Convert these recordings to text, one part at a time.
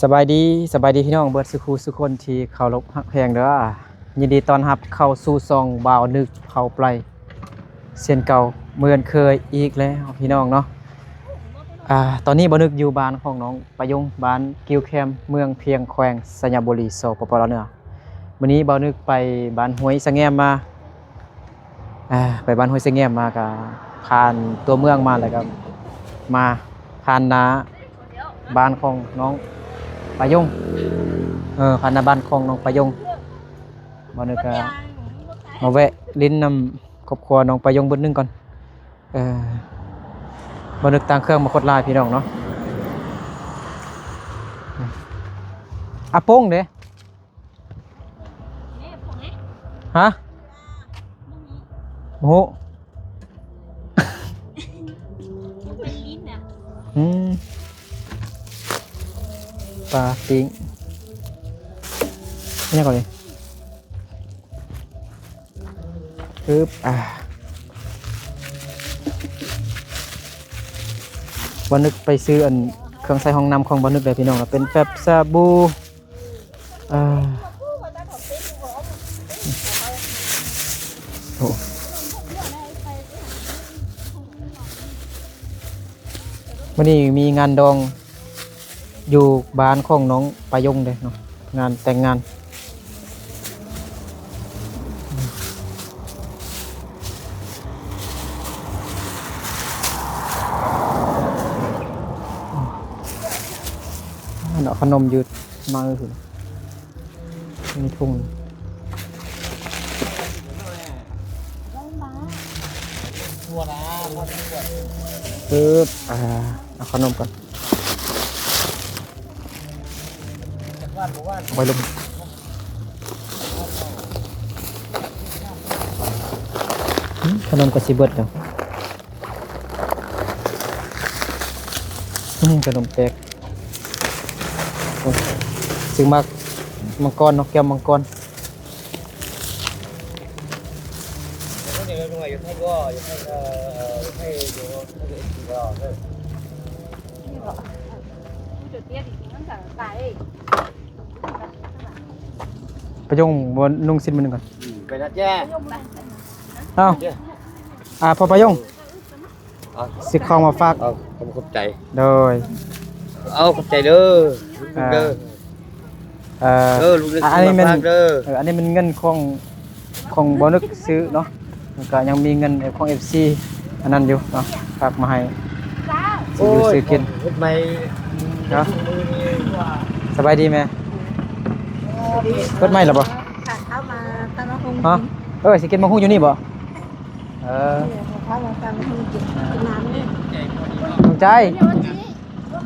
สบายดีพี่น้องเบิร์ดสุขูสุคนที่เขารบฮักแพงเด้อยินดีต้อนรับเข้าสู่ซองบ่าวนึกเผาไพรเส้นเก่าเหมือนเคยอีกแล้วพี่น้องเนาะตอนนี้บ่าวนึกอยู่บ้านของน้องประยงบ้านกิวแคมเมืองเพียงแขวงสัญญบุรีสปปลาวเหนือวันนี้บ่าวนึกไปบ้านห้วยสะแงมมาไปบ้านห้วยสะแงมมาก็ผ่านตัวเมืองมาแล้วก็มาผ่านนาบ้านของน้องปายงผ่านหน้าบ้านของน้องปายงบ่นึกมาแวะลิ้นนำครอบครัวน้องปายงเบิดนึงก่อนบ่นึกต่างเครื่องมาคดลายพี่น้องเนาะอาโป้งเด้ฮะโอ้โหปลาปิ้งนี่ก่อนเลยปึ๊บบ่นึกไปซื้ออันเครื่องใส่ห้องน้ำของบ่นึกเลยพี่น้องเป็นแบบสบู่โอ้วันนี้มีงานดองอยู่บ้านของน้องปายงเด้เนาะงานแต่งงานเนาะขนมยืดมาเลยคุณมีทุ่งปึ๊บเอาขนมก่อนไปลงขนมกระชิบเบิดเนาะขนมแตกซื้อมามังกรนกแก้วมังกรประยงบนนุ่งสิ้นมันก่อนไปนะแจ้พอประยงสิของมาฝากขอบใจโดยขอบใจเด้อลูกเด้ออันนี้มันอันนี้มันเงินของบ่นึกซื้อเนาะแล้วก็ยังมีเงินของ FC อันนั้นอยู่เนาะฝากมาให้ซื้อกินรถใหม่เนาะสบายดีไหมรถใหม่หรอบ่เข้ามาตอนน้องสิกินมะฮุ่งอยู่นี่บ่เข้ามาตอนน้องกินน้ำนี่สนใจ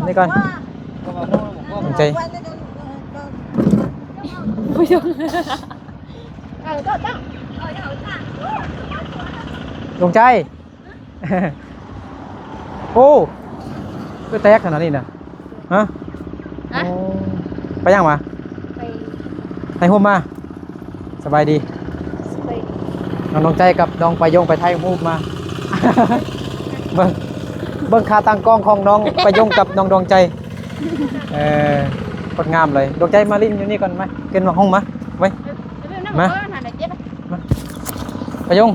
นี่ก่อนสนใจลงใจโอ้ก็แตกขนาดนี้นะฮะไปยังมาไทยโฮมมาสบายดีน้องใจกับน้องไปยงไปไทยโฮมมาเบิ่งคาตั้งกล้องของน้องไปยงกับน้องดวงใจกดงามเลยดวงใจมาลิ้นอยู่นี่ก่อนไหมเกินมาห้องมาไว้มาไปยง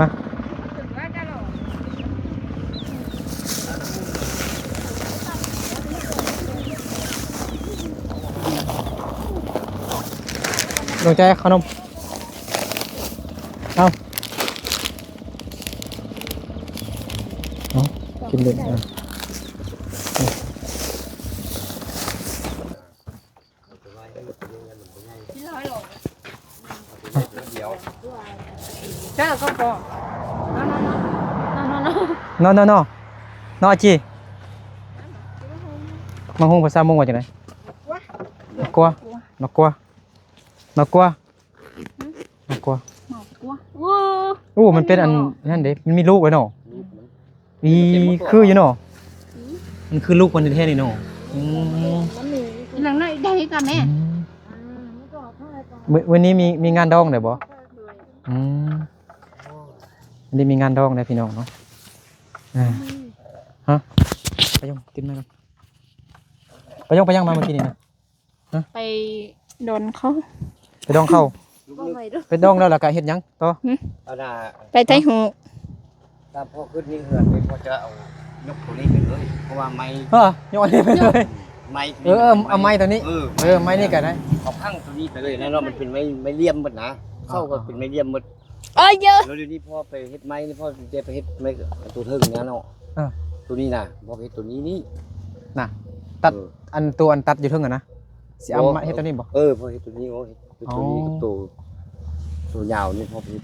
มาดวงใจขนมเอากินเลยใช่ก็พอนอจีมังหงภาษามงว่าจังไงกลัวนกลัวมันเป็นอันนั่นเด้มันมีลูกไว้เนาะมีคืออยู่เนาะมันคือลูกคนแท้ๆนี่เนาะหลังไหนได้กันแม่วันนี้มีงานดองได้บ่วันนี้มีงานดองได้พี่น้องเนาะฮะ ไปยงติดมาก่อนไปยังมาเมื่อกี้นี่นะ ไปโดนเขา ไปดองเข้า ลูกนึก ไปดองแล้วล่ะก็เฮ็ดหยังต่อ เอาหน้า ไปไทยหู ถ้าพ่อขึ้นนี่เหือนไปพ่อจะเอายกตัวนี้ไปเลยเพราะว่าไม้ โยนนี่ไปเลย ไม้ เอาไม้ตัวนี้ไม้นี่ก็ได้ เอาพังตัวนี้ไปเลยนะเนาะมันเป็นไม้เลี่ยมหมดนะเข้าก็เป็นไม้เลี่ยมหมด เอ้ยเยอะ แล้วเดี๋ยวนี้พ่อไปเฮ็ดไม้นี่พ่อจะไปเฮ็ดไม้ตัวเทิงเนี้ยเนาะตัวนี้นะพ่อไปเฮ็ดตัวนี้นี่ น่ะตัดอันตัวอันตัดอยู่เทิงอ่ะนะสิเอามาเฮ็ดตัวนี้บ่ พ่อเฮ็ดตัวนี้โอ้ตัวนี้กับตัวยาวนี่พ่อไปเฮ็ด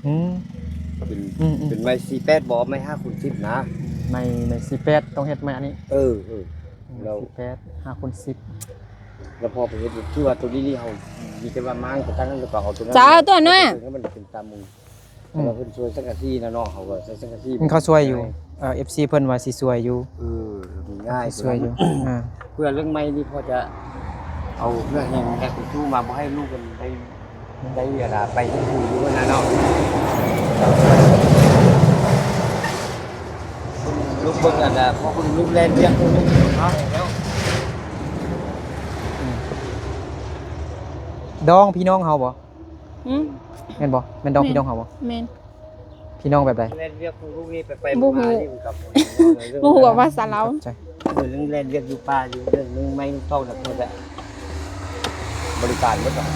เป็นไม้48บ่ไม้5 คูณ 10นะ ไม่48ต้องเฮ็ดไม้อันนี้ เรา 48 5 คูณ 10 แล้วพอไปเฮ็ดชื่อว่าตัวนี้นี่เฮามีแต่ว่ามั่งก็ตั้งแล้วก็เอาตัวนั้น จ้าตัวน้อย มันเป็นตามมุงเราเพิ่นช่วยสังกะสีนะเนาะเขาก็ใส่สังกะสี มันเขาช่วยอยู่FC เพิ่นว่าสิช่วยอยู่ ง่าย ช่วยอยู่เพื่อเรื่องไม้นี่พอจะเอาเรื่องแห่งแก่คุณชูมาบ่ให้ลูกกันได้ไปที่คุยอยู่นะเนาะลูกเบิ่งอันน่ะพอคุณลูกแล่นเรียกลูกเนาะแล้ว ดองพี่น้องเฮาบ่ อืม แม่นบ่แม่นดองพี่น้องเฮาบ่ แมน พี่น้องแบบใด เล่นเรียกลูกนี่ไป บ่ฮู้ มานี่กับ บ่ฮู้ว่าภาษาลาว ใช่ เรื่องเล่นเรียกอยู่ป่าอยู่เรื่องนึงไม่ต้องนะเพิ่นจะบริการหมดอ่ะ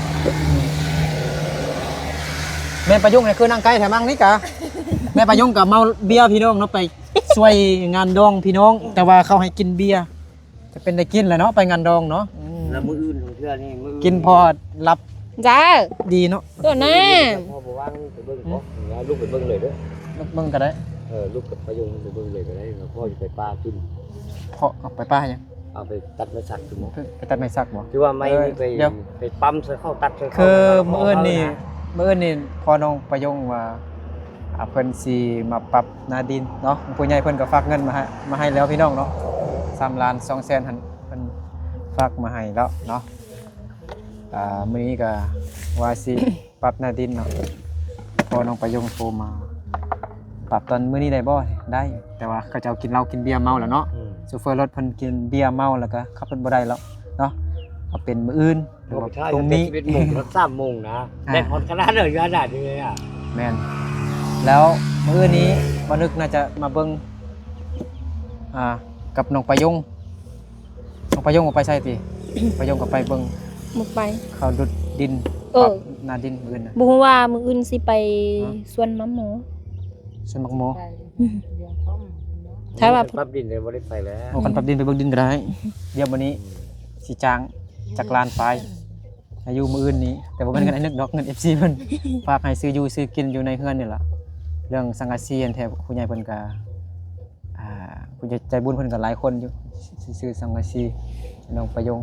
แม่ประยุงนี่คือนั่งใกล้แถวมั่งนี่กะ แม่ประยุงกับเมาเบียร์พี่น้องเนาะไปช่วยงานดองพี่น้อง แต่ว่าเขาให้กินเบียร์จะเป็นได้กินแหละเนาะไปงานดองเนาะ แล้วมื้ออื่นของเทื่อนี่มื้อ กินพอรับ จ้า ดีเนาะ ตัวน้อย พ่อบ่ว่างไปเบิ่งบ่ลูกไปเบิ่งเลยเด้อ เบิ่งก็ได้ ลูกกับประยุงไปเบิ่งเลยก็ได้พ่ออยู่ไปป่ากิน เพาะเอาไปป้ายัง เอาไปตัดไม้สักคือหมอ ไปตัดไม้สักบ่ ที่ว่าไม้นี่ไป เดี๋ยว ไปปั๊มใส่เข้าตัดใส่เข้า คือ แล้วก็ มื้ออื่นนี่พอน้องประยงว่าเพิ่นสิมาปรับหน้าดินเนาะผู้ใหญ่เพิ่นก็ฝากเงินมาให้แล้วพี่น้องเนาะ3 ล้าน2แสนหั่นเพิ่นฝากมาให้แล้วเนาะมื้อนี้ก็ว่าสิปรับหน้าดินเนาะพอน้องประยงโทรมาปรับตอนมื้อนี้ได้บ่ได้ แต่ว่าเขาเจ้ากินเหล้ากินเบียร์เมาแล้วเนาะโซเฟอร์รถเพิ่นกินเบียร์เมาแล้วก็ขับรถบ่ได้แล้วเนาะเอาเป็นมื้ออื่นหรือว่าต ต ร รง ง นี้ นี้11 โมงถึง3 โมงนะแต่ฮอดขนาดเลยขนาดนี้อ่ะ แม่นแล้วมื้อนี้บ่นึกน่าจะมาเบิ่งกับน้องประยงน้องประยงออกไปใช่ติ ประยงก็ไปเบิ่ง มึกไป เขาดุดดิน เออ ปรับหน้าดินมื้ออื่นน่ะ บ่ฮู้ว่ามื้ออื่นสิไปสวนมะหมู ส่วนมักหมอ ถ้าว่า ปรับดินเลยบ่ได้ไปแล้ว เอากันปรับดินไปเบิ่งดินก็ได้เดี๋ยวมื้อนี้สิจ้างจักรลานไปอายุมื้ออื่นนี้แต่บ่แม่นเงินไอ้นึกดอกเงิน FC เพิ่นฝากให้ซื้ออยู่ซื้อกินอยู่ในเฮือนนี่ล่ะเรื่องสังกะสีอันแท้ผู้ใหญ่เพิ่นก็ผู้ใหญ่ใจบุญเพิ่นก็หลายคนอยู่ซื้อสังกะสีน้องประยง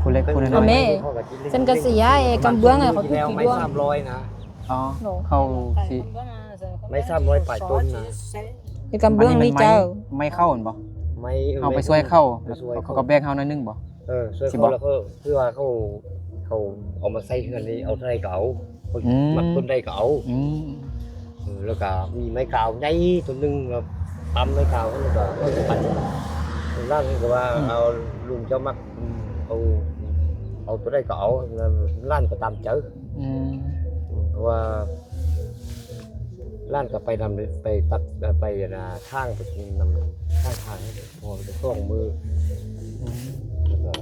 ผู้เล็กผู้น้อย แม่ฉันก็สิย้ายกำเบื้องเขาทุก แล้ว กี่ ไม่ ดวง 300นะ อ๋อเข้าสิ ไม่300ปลายต้นนะ ไอ้กำเบื้องนี่เจ้า ไม่เข้าหั่นบ่ ไม่ เอาไปช่วยเข้า ไปช่วย เขาก็แบกเฮาหน่อยนึงบ่ ช่วย สิบ เขา อก แล้วก็คือว่าเขาเอามาใส่เฮือนนี่เอาเท่าไรก็เอา อืม มัดต้นใดก็เอา อืม แล้วก็มีไม้กาวใหญ่ตัวหนึงแบบปั๊มไม้กาวแล้วก็ปั่นร่างก็ว่าเอาลุงเจ้ามักเอาตัวใดก็เอาร้านก็ตามเจอ อืม เพราะว่าร้านก็ไปนำไปตัดไปนะข้างไปนำทางพอจะต้องมือ อืม แล้วก็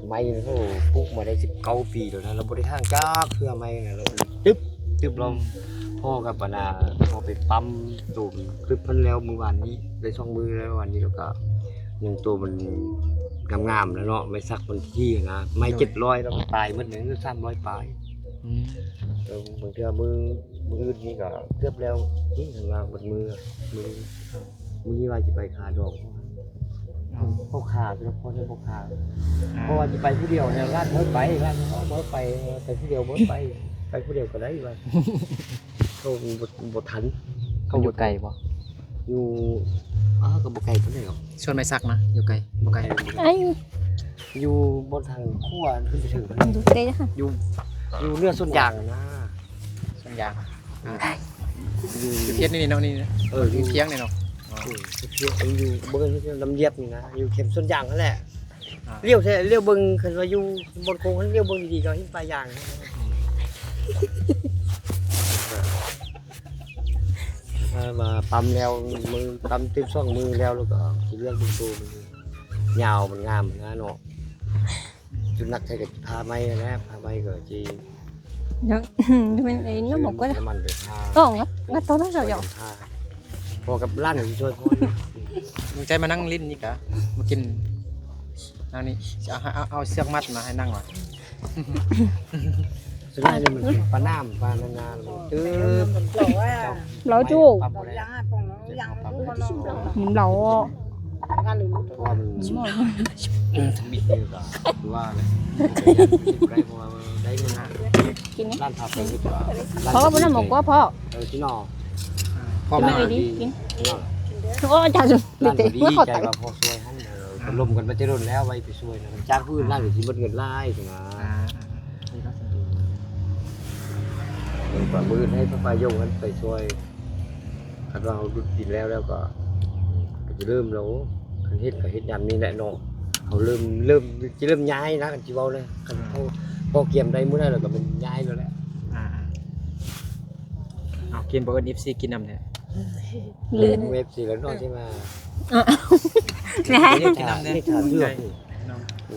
ไม้นี่เขาปลูกมาได้19 ปีแล้วนะเราบ่ได้ทางจักเพื่อไม้นะเราตึ๊บเราพ่อกับปานาพอไปปั๊มตูมคลิปเพิ่นแล้วมื้อวานนี้ได้2มื้อแล้ววันนี้แล้วก็ยังตัวมันงามๆแล้วเนาะไม่สักมันที่นะไม้700แล้วมันตายหมดนึง300ปลาย อืม บางเทื่อมืออื่นนี่ก็เกือบแล้วนี่ทางล่างบนมือนี้ว่าจะไปคาดอกพวกขาเป็นพวกนี้พวกขาเพราะว่าจะไปผู้เดียวเนี่ยร้านเมื่อไปร้านเมื่อไปผู้เดียวเมื่อไปผู้เดียวก็ได้ว่าเขาบทัน เขาอยู่ไกลบ่ อยู่กับบไก่เท่าไหร่หรอ ชวนไม่ซักนะอยู่ไกลบ่ไกล ไอ้ อยู่บนทางขั้วขึ้นไปถึง ดูเตะค่ะ อยู่เนื้อส่วนยางนะ ส่วนยาง อยู่ อยู่เทียนนี่เนาะนี่ อยู่ เทียงนี่เนาะ อ เที่ยวอยู่เบิ่งที่ลำเลียบนี่นะอยู่เข็มส่วนยางนั่นแหละ อ่า เลี้ยวแท้เลี้ยวเบิ่งคันว่าอยู่บนโค้งคันเลี้ยวเบิ่งดีๆก็เห็นปลายางถ้ามาปั๊มแล้วมือปั๊มเต็มช่องมือแล้วก็สิเลือกเบิ่งตัวมันยาวมันงามนะเนาะจุดนักใช้ก็พาไม้นะพาไม้ก็สิ ยังมันไอ้น้ำหมกก็ น้ำมันไปพา งัดตัวนั้นเจ้า พอกับร้านที่ช่วยพ่อ มึงใจมานั่งลิ้นนี่กะมากินนั่งนี่เอาเสือกมัดมาให้นั่งหน่อย สุดท้ายเลยมันปลาน้ำปลานานาตื้อ เราจู้ ปั๊บบ่ได้ เรา เพราะว่ามันทำบิดนี่ก็คือว่าเลยได้เพราะว่าได้เงินนะ กินไหม ร้านผับเลยดีกว่า พ่อบ่น้ำหมกก็พ่อ ที่นอ พอ ไม่ มา ดีกิน ที่นอ โอ้จ้าจุ ร้าน เตะ ดี เมื่อเขา ใจ ตัด ว่าพอช่วยให้ลมกันมาจะรุ่นแล้วไว้ไปช่วยนะจ้างพื้นร้านหรือที่เบิดเงินไล่ถูกไหมกว่ามือให้พระปายงกันไปช่วยคันว่าเราดุดดินแล้วก็จะเริ่มแล้วคันเฮ็ดกับเฮ็ดยำนี่แหละเนาะเขาเริ่มจะเริ่มย้ายนะกันจีเว้าเลยคันเขาพอเกียมได้มื้อได้แล้วก็มันย้ายแล้วแหละ เอากินบ่เอิ้น FC กินน้ำเนี่ย ลื่น เว็บสิแล้วเนาะใช่ไหม นะ กินน้ำเนี่ย นี่ถ่าซื้อ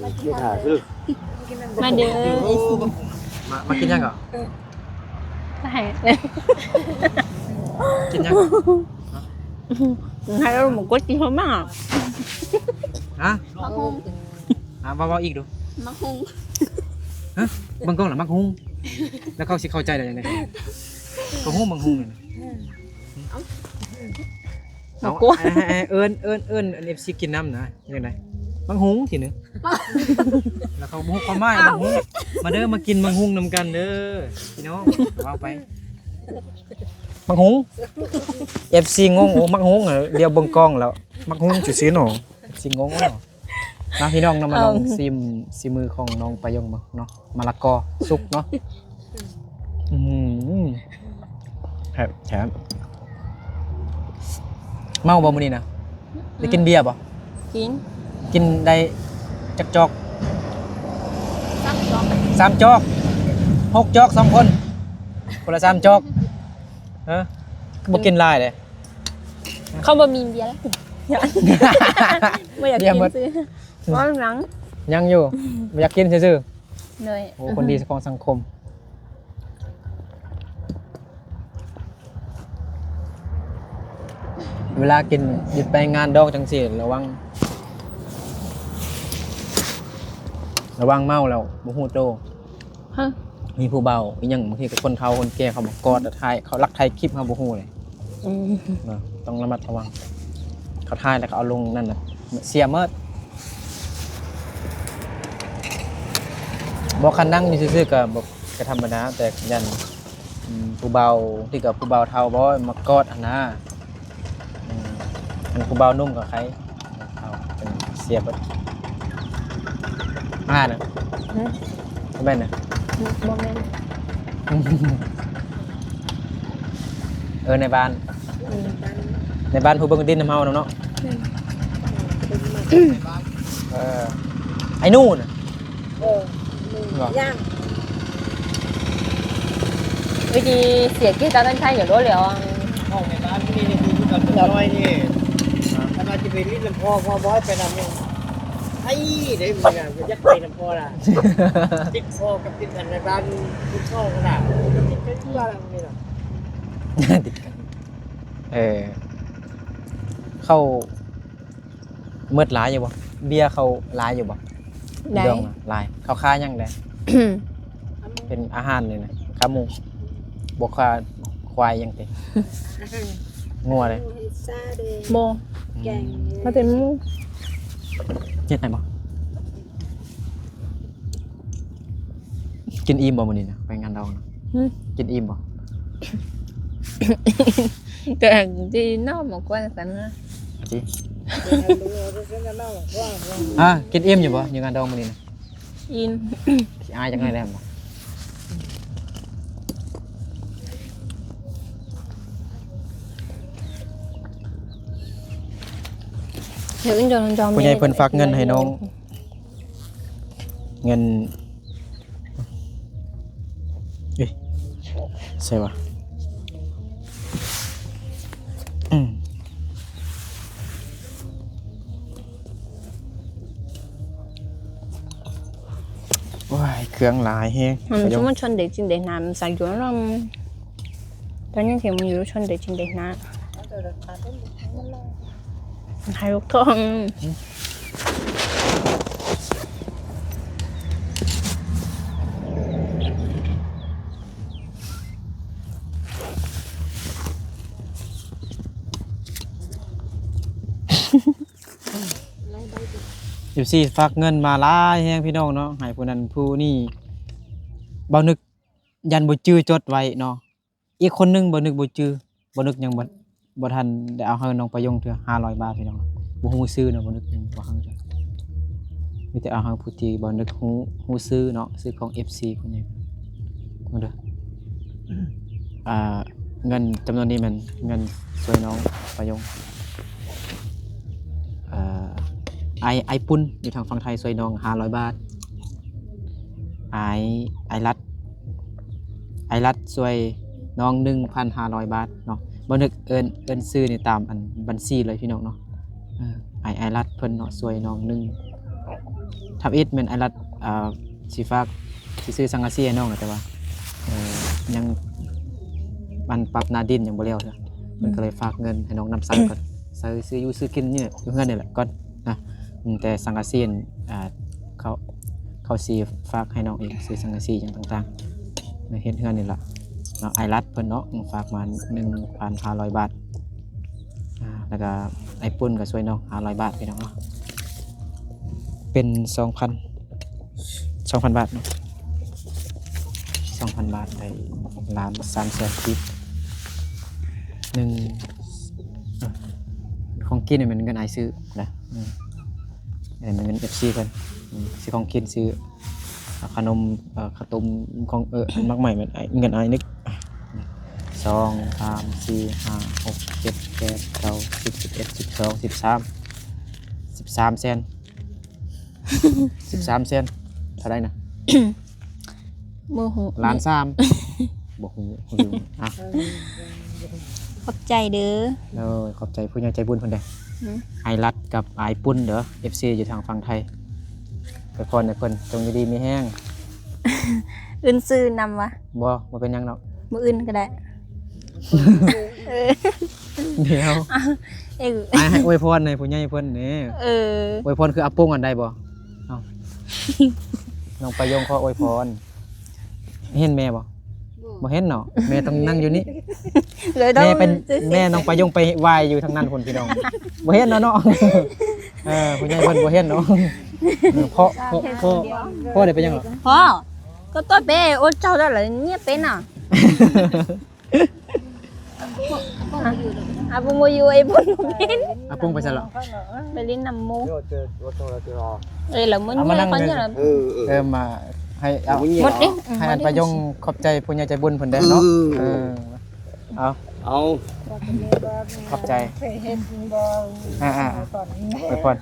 นี่ถ่าซื้อ มาเด้อ มากินยังก่อน ให้ กินยัง ให้เราหมกก็กินเขามาก ฮะ มักฮุง เบาๆอีกดู มักฮุง ฮะบางกล้องหรือมักฮุ้งแล้วเขาสิเข้าใจได้ยังไงบางฮุ้งบางฮุ้งเนี่ย หมกกัว เอิญเอฟซีกินน้ำนะยังไงบางฮุ้งทีนึงแล้วเขาบุกความหมายบางฮุ้งมาเด้อมากินบางฮุ้งนำกันเด้อพี่น้องว่าไปบางฮุ้งเอฟซีงงโอ้มักฮุ้งเดียวเบิ่งกล้องแล้วมักฮุ้งจุดซื้อหนูสิงงเนาะนะพี่น้องนำมาลองซิมือของน้องปายงบ่เนาะมะละกอสุกเนาะครับเมาบ่มื้อนี้นะได้กินเบียร์บ่ กิน กินได้จักจอก ซักจอม 3จอก6จอก2คนคนละ3จอกฮะบ่กินหลายเลย เขาบ่มีเบียร์แล้วไม่อยากกินซื้อว่าหลัง ยังอยู่บ่อยากกินซื่อ เหนื่อย ๆโอ้คนดีของสังคมเวลากินหยุดไปงานดอกจังซี่ระวังเมาแล้วบ่ฮู้โต ฮะ มีผู้เบาอีหยังบางทีก็คนเฒ่าคนแก่เขามากอดแล้วถ่ายเขาลักถ่ายคลิปเฮาบ่ฮู้เลยเนาะต้องระมัดระวังเขาถ่ายแล้วก็เอาลงนั่นน่ะเสียเมิดบ่คันนั่งอยู่ซื่อๆก็บ่ก็ธรรมดาแต่ยันผู้เบาที่กับผู้เบาเฒ่าบ่มากอดอันนะอันผู้เบานุ่มกับใครเอาเป็นเสียเบิดมาน่ะแม่นน่ะ บ่แม่น ในบ้านผู้เบิ่งดินน้ำเฮาเนาะไอ้นู่นน่ะย่างวิธีเสียกี่ตอนนั้นใช่อยู่รู้แล้ว ห้องในบ้านที่นี่คือกับน้อยนี่ถ้ามาจะไปลิ้นลำพ่อบ่อยไปนำเนี่ยไอ้เดี๋ยวมึงอ่ะจะไปลำพ่อล่ะติดคอกับติดกันในบ้านติดคอขนาดติดกันที่บ้านอะไรนี่หรอ ติดกันเข้าเมื่อหลายอยู่บ่เบียร์เขาหลายอยู่บ่ ได้ ดองน่ะหลายเขาค้ายังไดเป็นอาหารเลยนะขาหมูบ่ค่าควายยังเตงัวเลย โมมาเป็นหมู เฮ็ดไหนบ่กินอิ่มบ่มื้อนี้นะไปงานดองนะกินอิ่มบ่ แต่ที่นอกหมกว่าสันนะ จิกินอิ่มอยู่บ่อยู่งานดองมื้อนี้นะ อิน สิอายจังได๋แล้วบ่ ดี๋ยวอื่นจอม ผู้ใหญ่เพิ่นฝากเงินให้น้องเงินเอ้ยใช่ป่ะว้ายเครื่องหลายแฮง chúng mình chọn để trình để làm sạch chỗ nó cho nên thì mình chọn để trình để làm hai lúc thôiอยู่ซี่ฝากเงินมาหลายแฮงพี่น้องเนาะให้ผู้นั้นผู้นี้บ่นึกยันบ่จื้อจดไว้เนาะอีกคนหนึงบ่นึกบ่จื้อบ่นึกหยังบ่ทันได้เอาให้น้องประยงเทื่อ500 บาทพี่น้องบ่ฮู้ชื่อเนาะบ่นึกหยังบ่ฮังเทื่อมีแต่เอาให้ผู้ที่บ่นึกฮู้ชื่อเนาะชื่อของ FC ผู้ใหญ่มาเด้อเงินจำนวนนี้มันเงินช่วยน้องประยงไอปุ่นอยู่ทางฝั่งไทยซอยน้อง500 บาทไอรัดซวยน้อง 1,500 บาทเนาะบ่นึกเอิ้นซื้อนี่ตามอันบัญชีเลยพี่น้องเนาะไอรัดเพิ่นเนาะซวยน้อง1ทับอิดแม่นไอรัดสิฝากสิซื้อสังกะสีให้น้องแต่ว่ายังมันปรับหน้าดินยังบ่แล้วเด้อเพิ่นก็เลยฝากเงินให้น้องนำใส่ก่อนซื้ออยู่ซื้อกินนี่อยู่เฮือนนี่แหละก่อนนะแต่สังกะสีเขาสิฝากให้น้องเองซื้อสังกะสีอย่างต่างๆในเฮ็ดเฮือนนี่ล่ะเนาะไอรัดเพิ่นเนาะฝากมา 1,500 บาทแล้วก็ไอปุ่นก็ช่วยน้อง500 บาทพี่น้องเนาะเป็น 2,000 บาทเนาะ 2,000 บาทได้ล้าน300,000ปีของกินนี่มันเงินไอซื้อนะนี่มันเงิน FC เพิ่นซื้อของกินซื้อขนมข้าวต้มของมักใหม่มันเงินไอนึก2 3 4 5 6 7 8 9 10 11 12 13 เซน13 เซนเท่าไหร่นะ mơ hồ ล้าน3บ่ฮู้ลืมขอบใจเด้อ ขอบใจผู้ใหญ่ใจบุญเพิ่นเด้ไอรัดกับไอปุ่นเด้อ FC อยู่ทางฝั่งไทยไปพรให้เพิ่นจงอยู่ดีมีแห้ง อื่นซื้อนำวะ บ่เป็นหยังเนาะ มื้ออื่นก็ได้ เดี๋ยว ให้อวยพรให้ผู้ใหญ่เพิ่นนี่อวยพรคืออาปงอันใดบ่เอ้าน้องประยงขออวยพรเห็นแม่บ่เห็นเนาะแม่ต้องนั่งอยู่นี่แม่เป็นแม่น้องประยงไปไหว้อยู่ทางนั้นพุ่นพี่น้องบ่เห็นเนาะผู้ใหญ่เพิ่นบ่เห็นเนาะพ่อได้ไปยังเหรอ พ่อก็ตัวเป้โอ้เจ้าได้เหรอเนี่ยเป็นอ่ะอาปุงอยู่ไอ้บุญเป็น อาปงไปซะแล้ว ไปลิ้นนำมู แล้วมันเนี่ยเขาเนี่ย มาให้เอา หมดดิ ให้อันประยงขอบใจผู้ใหญ่ใจบุญเพิ่นได้เนาะเอาขอบใจไปพร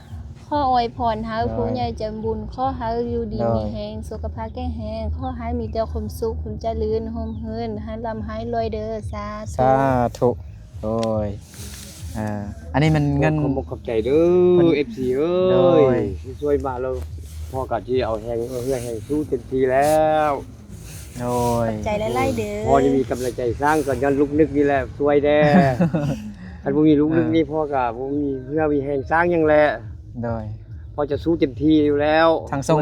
ข้ออวยพรให้ผู้ใหญ่ใจบุญข้อให้อยู่ดีมีแรงสุขภาพแข็งแรงข้อให้มีแต่ความสุขความเจริญโฮมเฮิร์นให้ร่ำให้รวยเด้อสาธุโอ้ยอันนี้มันเงินขอบใจเด้อ FC เอ้ยช่วยมาแล้วพ่อก็ที่เอาแฮงเพื่อให้สู้เต็มที่แล้วโอ้ยใจไล่เด้อพ่อจะมีกำลังใจสร้างก่อนย้อนลูกนึกนี่แหละช่วยแด้คันบ่มีลูกนึกนี่พ่อก็บ่มีเพื่อมีแฮงสร้างยังแหละโดยพ่อจะสู้เต็มที่อยู่แล้วทางส่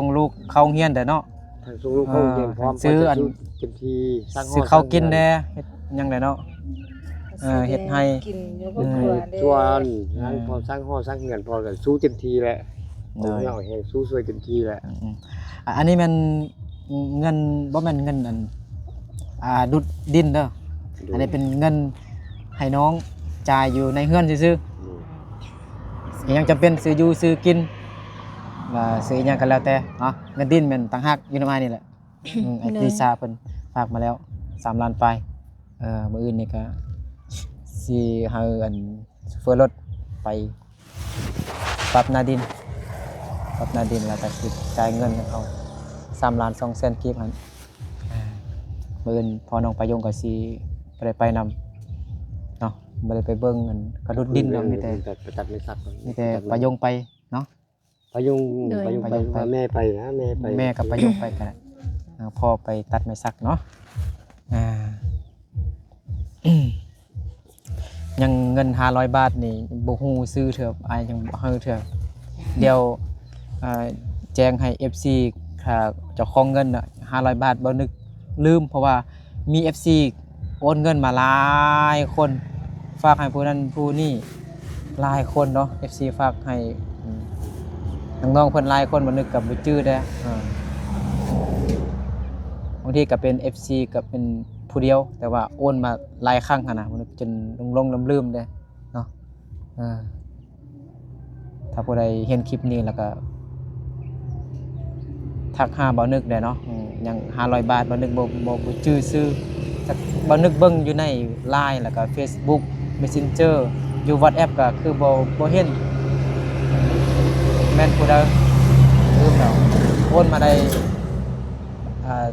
งลูกเข้าโรงเรียนเด้อเนาะทางส่งลูกเข้าโรงเรียนพร้อมซื้ออันเต็มที่สร้างซื้อข้าวกินแน่เฮ็ดยังไดเนาะเฮ็ดให้ชวนนั้นพอสร้างห้อสร้างเรือนพอก็สู้เต็มที่แหละเอาแฮงสู้เต็มที่แหละอันนี้มันเงินบ่แม่นเงินอันดุดดินเด้ออันนี้เป็นเงินให้น้องจ่ายอยู่ในเฮือนซื่อๆยังจำเป็นซื้ออยู่ซื้อกินซื้ออีหยังก็แล้วแต่เนาะเงินดินแม่นต่างหากอยู่นำนี่แหละไอ้ปีซาเพิ่นฝากมาแล้ว3 ล้านปลายมื้ออื่นนี่ก็สิให้อันโชเฟอร์รถไป ปรับหนาดินแล้วก็สิจ่ายเงินให้เขา3 ล้าน2แสนกีบหั่นมื้ออื่นพอน้องประยงก็สิบ่ได้ไปนำเนาะบ่ได้ไปเบิ่งอันกระดุดดินเนาะมีแต่ ไปตัดไม่สัก ประยงไปเนาะ ประยุงไปว่าแม่ไปนะแม่ไป แม่กับประยงไปกันแหละพ่อไปตัดไม้สักเนาะอ่า ยังเงิน500 บาทนี่บ่ฮู้ซื้อเถอะอายยังบ่ฮือเถอะเดี๋ยวแจ้งให้ FC ค่ะเจ้าของเงินน่ะ500 บาทบ่นึกลืมเพราะว่ามี FC โอนเงินมาหลายคนฝากให้ผู้นั้นผู้นี้หลายคนเนาะ FC ฝากให้น้องๆเพิ่นหลายคนบ่นึกกับบ่จื้อเด้บางทีก็เป็น FC ก็เป็นผู้เดียวแต่ว่าโอนมาหลายครั้งหั่นน่ะมันจนลงลืมๆเด้เนาะถ้าผู้ใดเห็นคลิปนี้แล้วก็ทักหาบ่นึกได้เนาะยัง500 บาทบ่นึกบ่จื้อซื้อจักบ่นึกเบิ่งอยู่ใน LINE แล้วก็ Facebook Messenger อยู่ WhatsApp ก็คือบ่เห็นแม่นผู้ใดลืมแล้วโอนมาได้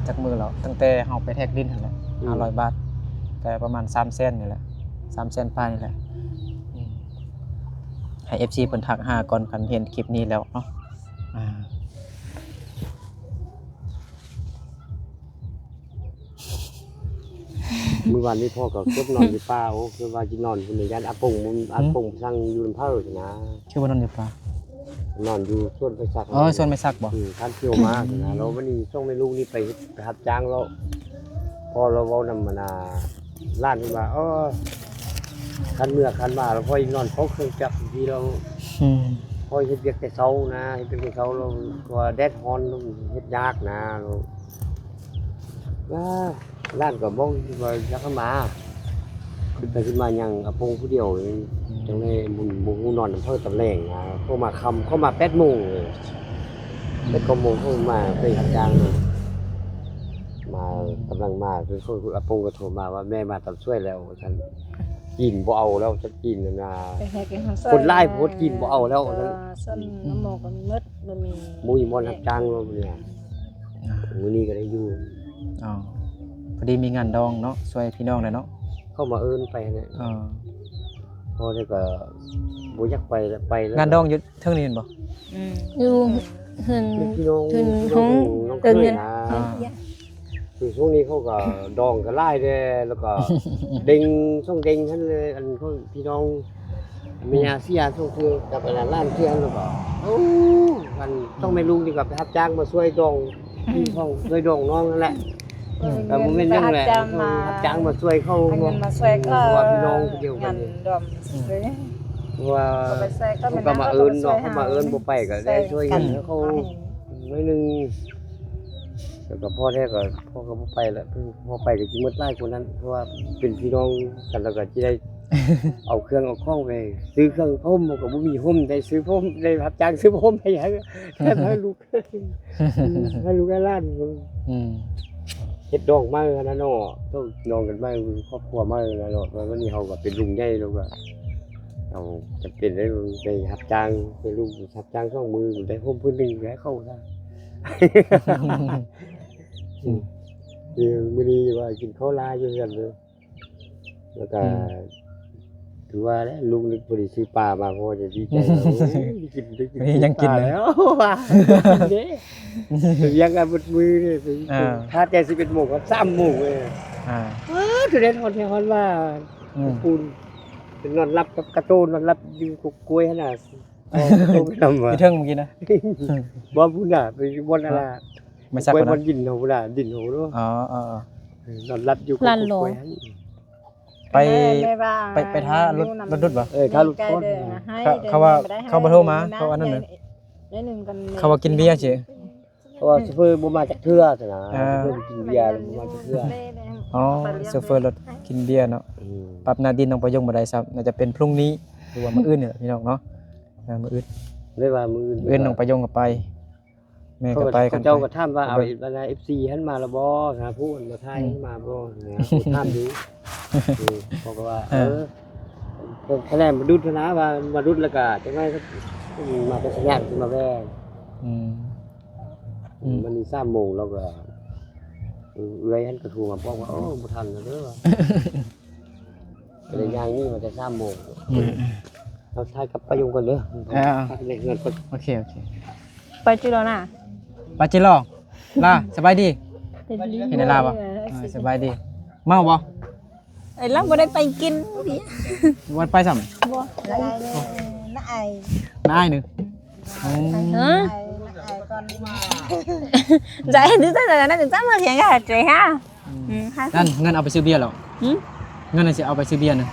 จากมือแล้วตั้งแต่เฮาไปแท็กดินนั่นแหละ500 บาทก็ประมาณ3แสนนี่แหละ3แสนปลายนี่แหละให้ FC เพิ่นทักหาก่อนคันเห็นคลิปนี้แล้วเนาะเมื่อวานนี้พ่อก็กบนอนอยู่ป่าโอ้คือว่าสินอนพุ่นย่านอาปงมันอาปงสั่งอยู่ลำเพิ่นนะ ชื่อว่านอนอยู่ป่าน อนอยู่สวนไปสัก ส่วนไม่ซักบ่ ท่านเที่ยวมานะเราวันนี้ส่งแม่ลูกนี่ไปรับจ้างแล้วพอเราเว้านำมานาร้านขึ้นมาคันเมื่อคันมาแล้วพออีกนอนพกเครื่องจักรที่เราพอเฮ็ดเวียกแต่เช้านะเฮ็ดเวียกแต่เช้าเราตัวแดดฮ้อนเฮ็ดยากนะเราร้านก็บ่ว่าจักมาขึ้นไปขึ้นมายังอาปงผู้เดียวจังได๋บุญนอนอำเภอตะแหลงนะเข้ามาค่ำเข้ามา8:00 นเลย8:00 นเข้ามาไปรับจ้างมากำลังมาคือคุณอาปงก็โทรมาว่าแม่มาตามช่วยแล้วฉันกินบ่เอาแล้วฉันกินนะคนไล่โพดกินบ่เอาแล้วฉัน ส้นน้ำหมอกมันมืดมันมี มุ้ยมอนรับจ้างแล้วเนี่ยมื้อนี้ก็ได้อยู่ พอดีมีงานดองเนาะช่วยพี่น้องหน่อยเนาะ เข้ามาเอิ้นไปเนี่ยพอได้ก็บ่อยากไปแล้ว งานดองอยู่เทิงนี้เห็นบ่ อยู่เหิน พี่น้อง ถึง น้อง ห้อง เคย เงิน นะคือช่วงนี้เขาก็ดองก็ไล่เด้แล้วก็เด้งช่องเด้งท่านเลยอันเขาพี่น้องมีอาเซียช่วงคือกับอันร้านเที่ยงแล้วก็มันต้องไม่ลุงดีกว่าไปรับจ้างมาช่วยดองพี่น้องช่วยดองน้องนั่นแหละแต่มันเป็นยังแหละรับจ้างมาช่วยเขา เงินมาช่วยก็ ว่าพี่น้องเดียวกัน ดอมเลย ว่าเขาก็มาเอิ้นเนาะเขามาเอิ้นบ่ไปก็ได้ช่วยกันเขาน้อยนึงแล้วก็พ่อแท้ก็พ่อก็บ่ไปแล้วพ่อไปก็สิหมดหลายคนนั้นเพราะว่าเป็นพี่น้องกันแล้วก็สิได้ เอาเครื่องเอาของไปซื้อเครื่องพ่มก็บ่มีพ่มได้ซื้อพ่มได้รับจ้างซื้อพ่มให้หยังแค่ให้ลูกให้ลูกให้หลานเฮ็ดดองมาขนาดเนาะต้องนองกันมาครอบครัวมาแล้วเนาะวันนี้เฮาก็เป็นลุงใหญ่แล้วก็เอาจะเป็นได้ไปรับจ้างไปลูกรับจ้าง2มือได้พ่มพื้นนึงให้เข้าซะมื้อนี้ว่ากินข้าวลาอยู่กันเลยแล้วก็ถือว่าแล้วลุงนึกบ่ได้ซื้อปลามาพอจะดีใจแล้วยังกินเลย แล้วว่าเด้ยังกันบดมือนี่ถ้าแต่11 โมงก็3 โมงเว้ยคือได้ทอนแท้ฮอนว่าปูนเป็นนอนรับกับกระโตนนอนรับอยู่กับกล้วยหั่นน่ะโตไปนำว่า พี่เทิงเมื่อกี้นะ บ่พุ่นน่ะไปบ่นอะไร ไม่ซัก กล้วย บ่ บ่ นะ ดินเฮาพุ่นน่ะดินเฮาเนาะนอนรับอยู่กับกล้วยหั่น ไปท้ารถดุดบ่ ถ้ารถทอด เขาว่าเขาบ่โทรมาเขาอันนั้นน่ะ ได้นึงกัน เขาว่ากินเบียร์เฉย เพราะว่าซูเปอร์บ่มาจากเทื่อซั่นน่ะซูเปอร์กินเบียร์บ่มาจากเทื่อ โซเฟอร์รถกินเบียร์เนาะปรับหน้าดินน้องประยงบ่ได้ซ้ำน่าจะเป็นพรุ่งนี้หรือว่ามื้ออื่นนี่แหละพี่น้องเนาะมื้ออื่น เลยว่ามื้ออื่น น้องประยงก็ไปแม่ก็ไปกัน เจ้าก็ถามว่าเอาFC หันมาแล้วบ่หาผู้มาทายหันมาบ่นะผู้ถามอยู่เขาก็ว่าคะแนนมาดุดนะว่ามาดุดแล้วก็จังได๋ มาแต่สัญญาณขึ้นมาแว่น อืม มันมี3โมงแล้วก็เอื้อยหันกระทูมาบอกว่าโอ้บ่ทันแล้วเด้อก็เลยย่างนี่มาแต่3โมง อืม เราทายกับประยุงกันเด้อในเงินก็ โอเคโอเค ไปจิโรน่ะ ปาจิรอลาสบายดี เต็มที่ เห็นได้ลาบ่สบายดีเมาบ่ ไอ้เราบ่ได้ไปกินดิ วันไปซ้ำ บ่ น้าไอ น้าอ้ายหนึงอืม ฮะ ไอน้าไอก่อนมา dạ thứ tới là nó được tắm mà hiện ra chị ha hai นั่นเงินเอาไปซื้อเบียร์เหรอ ừ เงินน่ะสิเอาไปซื้อเบียร์น่ะ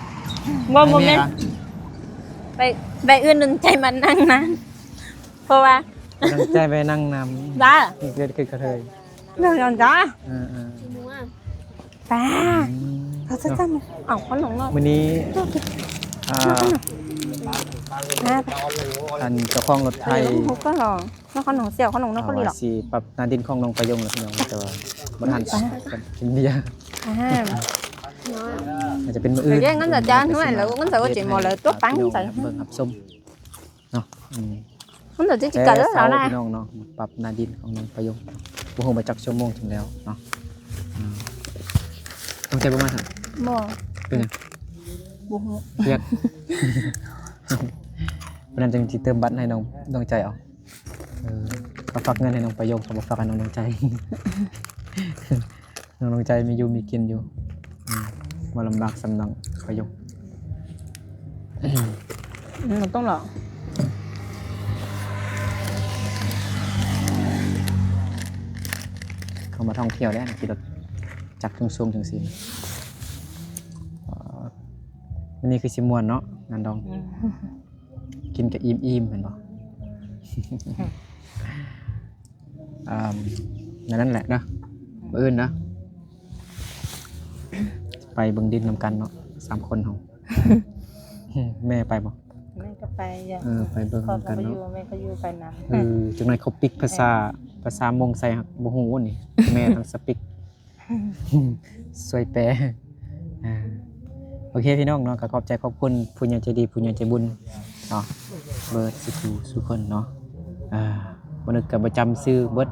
บ่บ่ ให้ แม่ แม่ ไปอื่นนึงใจมันนั่งนะเพราะว่า ตั้งใจไปนั่งนำ จ้า นี่คือกระเทย เรื่องนอนจ้า เออ ป้า ๆ เขาจะทำเอาคนหลงเนาะ มื้อนี้อ่า นะ อันเจ้าของรถไทย เขาก็หลงแล้วคนหลงเสี่ยวคนหลงแล้วก็หลีหรอก สิปรับนาดินของน้องประยงแล้วพี่น้องแต่ว่าบ่ทันกินเบียร์ อ่า อาจจะเป็นมื้อ rồi อื่น cái ngắn giờ cha nó là ngắn giờ có chuyện một lời tốt bắn พี่น้อง vậy เบิ่งครับส้มเนาะอืม ngắn giờ chỉ แต่ cần đó เช้า là พี่ này น้องเนาะปรับนาดินของน้องประยงบ่ฮู้มาจักชั่วโมงถึงแล้วเนาะอืมต้องใจบ่มาครับ mò เป็นหยัง buồn เครียด เพราะนั้นจึงสิเติมบัตรให้น้องใจเอาก็ฝากเงินให้น้องประโยคก็บ่ฝากให้น้องใจ น้องใจมีอยู่มีกินอยู่บ่ลำบากสำนังประโยค nóต้องหรอ เขามาท่องเที่ยวได้ขี่รถจักรสูงๆจังซี่วันนี้คือสิม่วนเนาะงานดอง กินกับอิ่มๆเห็นบ่ นั่นแหละนะมื้ออื่นนะ ไปเบิ่งดินนำกันเนาะ3คนเฮา แม่ไปบ่ แม่ก็ไปอย่า ไปเบิ่ง พ่อ นำ ก็ กัน ไปอยู่ เนาะ แม่ก็อยู่ไปนำ จังได๋เขาปิกภาษามงใส่ฮักบ่ฮู้นี่ แม่ต้องสปิก สวยแปลโอเคพี่น้องเนาะก็ขอบใจขอบคุณผู้ใหญ่ใจดีผู้ใหญ่ใจบุญเนาะเบิดสุคนเนาะบ่นึกก็บ่จำชื่อเบิด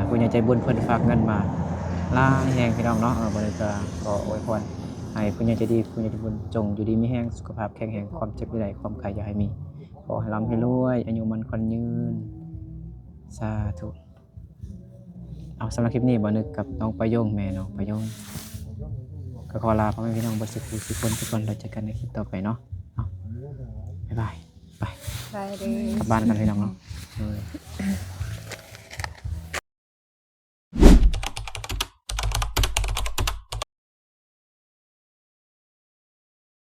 ผู้ใหญ่ใจบุญเพิ่นฝากเงินมาหลายแฮงพี่น้องเนาะบ่นึกก็ขออวยพรให้ผู้ใหญ่ใจดีผู้ใหญ่ใจบุญจงอยู่ดีมีแรงสุขภาพแข็งแรงความเจ็บใดความไข้อย่าให้มีขอให้ร่ำให้รวยอายุมันขวัญยืนสาธุเอาสำหรับคลิปนี้บ่นึกกับน้องประโยงแม่น้องประโยงก็ขอลาพ่อแม่พี่น้องเบิดสุขคนทุกคนเราเจอกันในคลิปต่อไปเนาะบ๊ายบายไป ไปเด้ กลับบ้านกันพี่น้องเนาะ